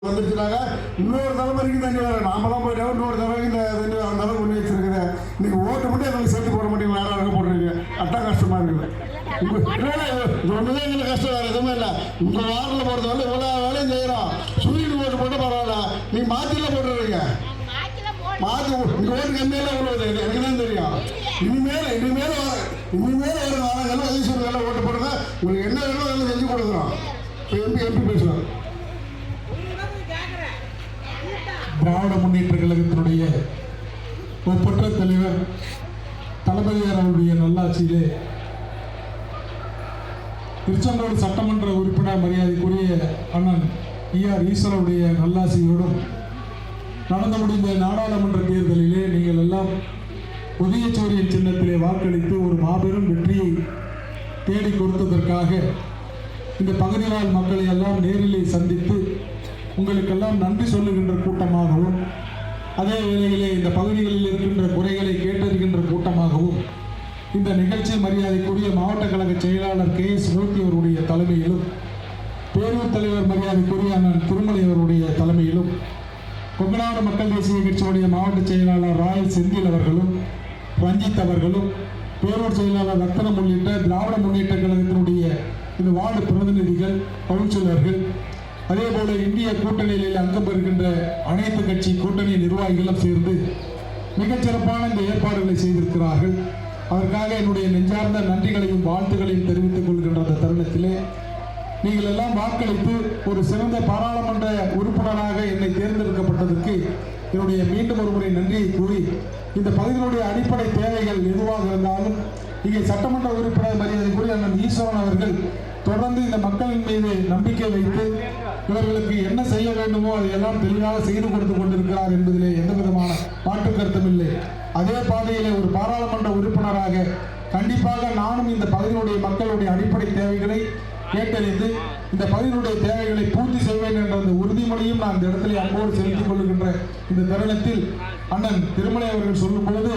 வந்துருச்சுனாங்க இன்னொரு தலைமுறைக்கு தண்ணி வர நாமெல்லாம் போயிட்டோம். இன்னொரு தலைமுறைக்கு இந்த தண்ணி அந்த அளவுக்கு பண்ணி வச்சிருக்குது. இன்னைக்கு ஓட்டு மட்டும் எங்களுக்கு சேர்த்து போட மாட்டீங்க, வேற யாரும் போடுறீங்க. அட்டா கஷ்டமா இருக்குது. ஒன்றுதான் எங்களுக்கு கஷ்டம், வேறு எதுவுமே இல்லை. உங்கள் வாரில் போகிறது வந்து இவ்வளோ வேலையும் செய்கிறோம். சூரியன் ஓட்டு போட்டு பரவாயில்ல, நீங்கள் மாற்றில போட்டுறீங்க. மாற்றி உங்கள் ஓட்டு கம்மியெல்லாம் உள்ளது எனக்கு தான் தெரியும். இனிமேல் ஒரு வாரங்கள் அதிசயம் ஓட்டு போடுங்க. உங்களுக்கு என்ன வேணுமோ அதெல்லாம் செஞ்சு கொடுக்குறோம். இப்போ எம்பி பேசுகிறோம். திராவிட முன்னேற்ற கழகத்தினுடைய ஒப்பற்ற தலைவர் தளபதியார் அவருடைய நல்லாட்சியிலே திருச்செங்கோடு சட்டமன்ற உறுப்பினர் மரியாதைக்குரிய அண்ணன் ER ஈஸ்வரனுடைய நல்லாட்சியோடும் நடந்து முடிந்த நாடாளுமன்ற தேர்தலிலே நீங்கள் எல்லாம் புதிய சூரியன் சின்னத்திலே வாக்களித்து ஒரு மாபெரும் வெற்றியை தேடி கொடுத்ததற்காக இந்த பகுதி வாழ் மக்களை எல்லாம் நேரிலே சந்தித்து உங்களுக்கெல்லாம் நன்றி சொல்லுகின்ற கூட்டமாகவும், அதே வேளையிலே இந்த பகுதிகளில் இருக்கின்ற குறைகளை கேட்டறிகின்ற கூட்டமாகவும் இந்த நிகழ்ச்சி மரியாதைக்குரிய மாவட்ட கழக செயலாளர் KS மூர்த்தி அவருடைய தலைமையிலும், பேரூர் தலைவர் மரியாதைக்குரிய அண்ணன் திருமலை அவருடைய தலைமையிலும், கொங்குநாடு மக்கள் தேசிய கட்சியுடைய மாவட்ட செயலாளர் ராயல் செந்தில் அவர்களும், ரஞ்சித் அவர்களும், பேரூர் செயலாளர் ரத்தனம் உள்ளிட்ட திராவிட முன்னேற்ற கழகத்தினுடைய இந்த வார்டு பிரதிநிதிகள், கவுன்சிலர்கள், அதே போல இந்திய கூட்டணியில் அங்கம் பெறுகின்ற அனைத்து கட்சி கூட்டணி நிர்வாகிகளும் சேர்ந்து மிகச்சிறப்பான இந்த ஏற்பாடுகளை செய்திருக்கிறார்கள். அதற்காக என்னுடைய நெஞ்சார்ந்த நன்றிகளையும் வாழ்த்துக்களையும் தெரிவித்துக் கொள்கின்ற அந்த தருணத்திலே நீங்கள் எல்லாம் வாக்களித்து ஒரு சிறந்த பாராளுமன்ற உறுப்பினராக என்னை தேர்ந்தெடுக்கப்பட்டதற்கு என்னுடைய மீண்டும் ஒரு முறை நன்றியை கூறி, இந்த பகுதியினுடைய அடிப்படை தேவைகள் எதுவாக இருந்தாலும் இங்கே சட்டமன்ற உறுப்பினர் மரியாதைக்குரிய அண்ணன் ஈஸ்வரன் அவர்கள் தொடர்ந்து இந்த மக்களின் மீது நம்பிக்கை வைத்து இவர்களுக்கு என்ன செய்ய வேண்டுமோ அதையெல்லாம் தெளிவாக செய்து கொடுத்து கொண்டிருக்கிறார் என்பதிலே எந்த விதமான மாற்று கருத்தும் இல்லை. அதே பாதையிலே ஒரு பாராளுமன்ற உறுப்பினராக கண்டிப்பாக நானும் இந்த பகுதியினுடைய மக்களுடைய அடிப்படை தேவைகளை கேட்டறிந்து இந்த பகுதியினுடைய தேவைகளை பூர்த்தி செய்வேன் என்ற அந்த உறுதிமொழியும் நான் இந்த இடத்துல அன்போடு செலுத்திக் கொள்கின்ற இந்த தருணத்தில் அண்ணன் திருமலை அவர்கள் சொல்லும் பொழுது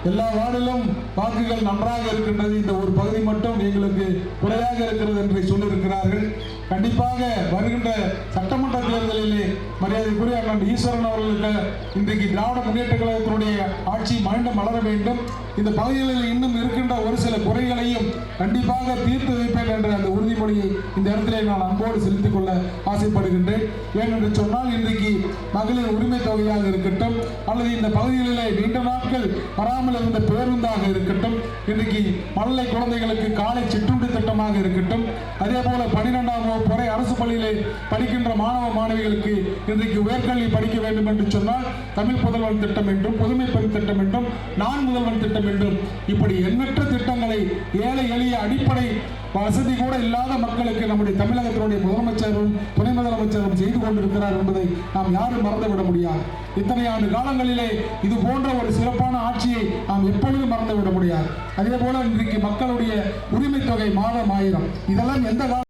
எல்லா வார்டிலும் வாக்குகள் நன்றாக இருக்கின்றது, இந்த ஒரு பகுதி மட்டும் எங்களுக்கு குறையாக இருக்கிறது என்று சொல்லியிருக்கிறார்கள். கண்டிப்பாக வருகின்ற சட்டமன்ற தேர்தலிலே மரியாதைக்குரிய அண்ணன் ஈஸ்வரன் அவர்களுக்கு இன்றைக்கு திராவிட முன்னேற்ற கழகத்தினுடைய ஆட்சி மீண்டும் மலர வேண்டும். இந்த பகுதிகளில் இன்னும் இருக்கின்ற ஒரு சில குறைகளையும் கண்டிப்பாக தீர்த்து வைப்பேன் என்ற அந்த உறுதிமொழியை இந்த இடத்திலே நான் அன்போடு செலுத்திக் கொள்ள ஆசைப்படுகின்றேன். ஏனென்று சொன்னால் இன்றைக்கு மகளிர் உரிமை தொகையாக இருக்கட்டும், அல்லது இந்த பகுதிகளிலே நீண்ட நாட்கள் வராமல் இருந்த பேருந்தாக இருக்கட்டும், இன்றைக்கு மழலை குழந்தைகளுக்கு காலை சிற்றுண்டி திட்டமாக இருக்கட்டும், அதே போல 12ஆம் வகுப்பு வரை அரசு பள்ளியிலே படிக்கின்ற மாணவ மாணவிகளுக்கு இன்றைக்கு உயர்கல்வி படிக்க வேண்டும் என்று சொன்னால் தமிழ் புதல்வன் திட்டம் என்றும், புதுமை பெண் திட்டம் என்றும், நான் முதல்வன் திட்டம் என்றும், இப்படி எண்ணற்ற திட்டங்களை ஏழை எளிய அடிப்படை வசதி கூட இல்லாத மக்களுக்கு நம்முடைய தமிழகத்தினுடைய முதலமைச்சரும் துணை முதலமைச்சரும் செய்து கொண்டிருக்கிறார் என்பதை நாம் யாரும் மறந்துவிட முடியாது. இத்தனை ஆண்டு காலங்களிலே இது போன்ற ஒரு சிறப்பான ஆட்சியை நாம் எப்பொழுதும் மறந்துவிட முடியாது. அதே போல இன்றைக்கு மக்களுடைய உரிமை தொகை மாதம் 1000 இதெல்லாம் எந்த